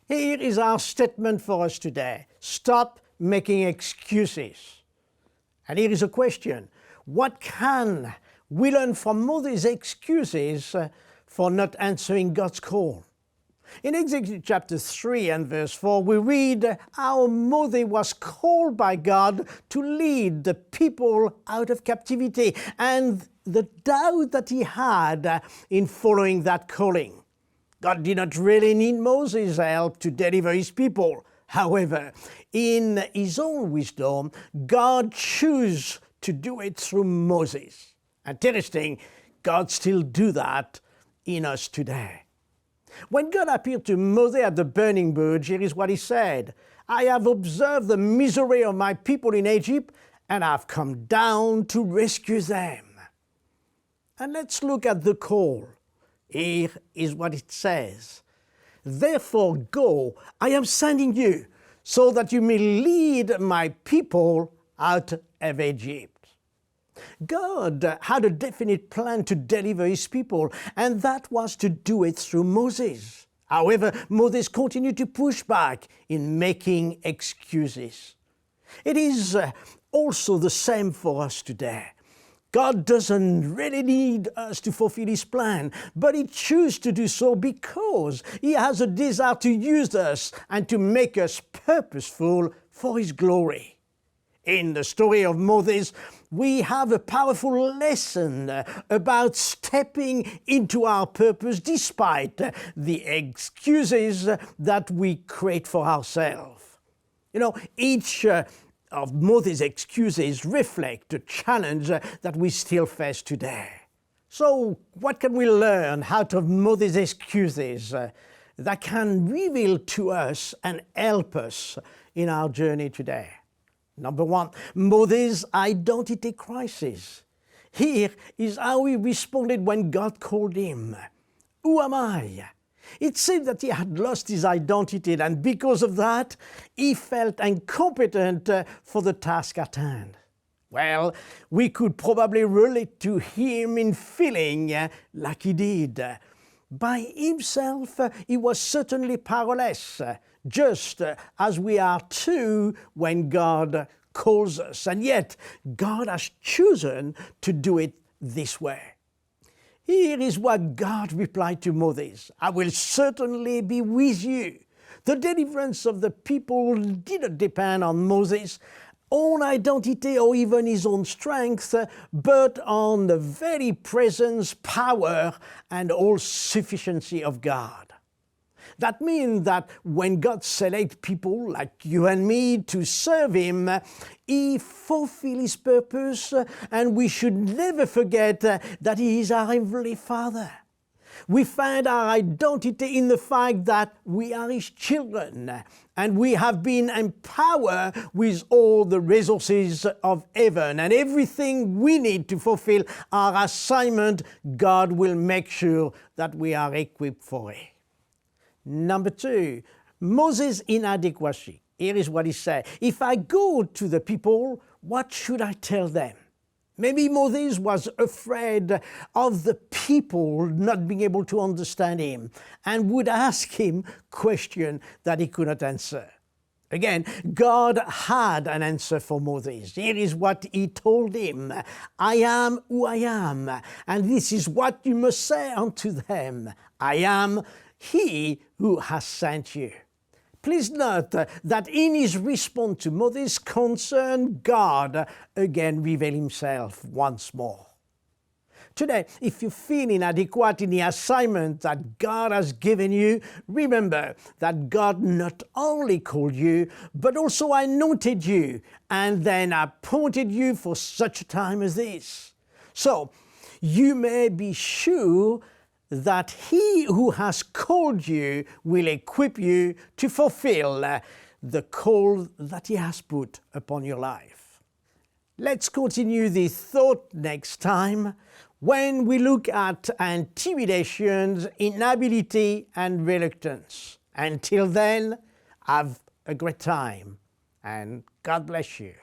Here is our statement for us today. Stop making excuses. And here is a question. What can we learn from Moses' excuses for not answering God's call? In Exodus chapter 3 and verse 4, we read how Moses was called by God to lead the people out of captivity and the doubt that he had in following that calling. God did not really need Moses' help to deliver his people. However, in his own wisdom, God chose to do it through Moses. Interesting, God still do that in us today. When God appeared to Moses at the burning bush, here is what he said. I have observed the misery of my people in Egypt, and I've come down to rescue them. And let's look at the call. Here is what it says. Therefore go, I am sending you, so that you may lead my people out of Egypt. God had a definite plan to deliver his people, and that was to do it through Moses. However, Moses continued to push back in making excuses. It is also the same for us today. God doesn't really need us to fulfill his plan, but he chooses to do so because he has a desire to use us and to make us purposeful for his glory. In the story of Moses, we have a powerful lesson about stepping into our purpose despite the excuses that we create for ourselves. You know, each of Moses' excuses reflect the challenge that we still face today. So what can we learn out of Moses' excuses that can reveal to us and help us in our journey today? Number one, Moses' identity crisis. Here is how he responded when God called him. Who am I? It seemed that he had lost his identity, and because of that, he felt incompetent for the task at hand. Well, we could probably relate to him in feeling like he did. By himself, he was certainly powerless, just as we are too when God calls us. And yet, God has chosen to do it this way. Here is what God replied to Moses. I will certainly be with you. The deliverance of the people didn't depend on Moses' own identity or even his own strength, but on the very presence, power, and all sufficiency of God. That means that when God selects people like you and me to serve him, he fulfills his purpose, and we should never forget that he is our Heavenly Father. We find our identity in the fact that we are his children, and we have been empowered with all the resources of heaven, and everything we need to fulfill our assignment, God will make sure that we are equipped for it. Number two, Moses' inadequacy. Here is what he said. If I go to the people, what should I tell them? Maybe Moses was afraid of the people not being able to understand him and would ask him questions that he could not answer. Again, God had an answer for Moses. Here is what he told him. I am who I am, and this is what you must say unto them. I am he who has sent you. Please note that in his response to Moses' concern, God again revealed himself once more. Today, if you feel inadequate in the assignment that God has given you, remember that God not only called you, but also anointed you and then appointed you for such a time as this. So, you may be sure that he who has called you will equip you to fulfill the call that he has put upon your life. Let's continue this thought next time when we look at intimidations, inability, and reluctance. Until then, have a great time, and God bless you.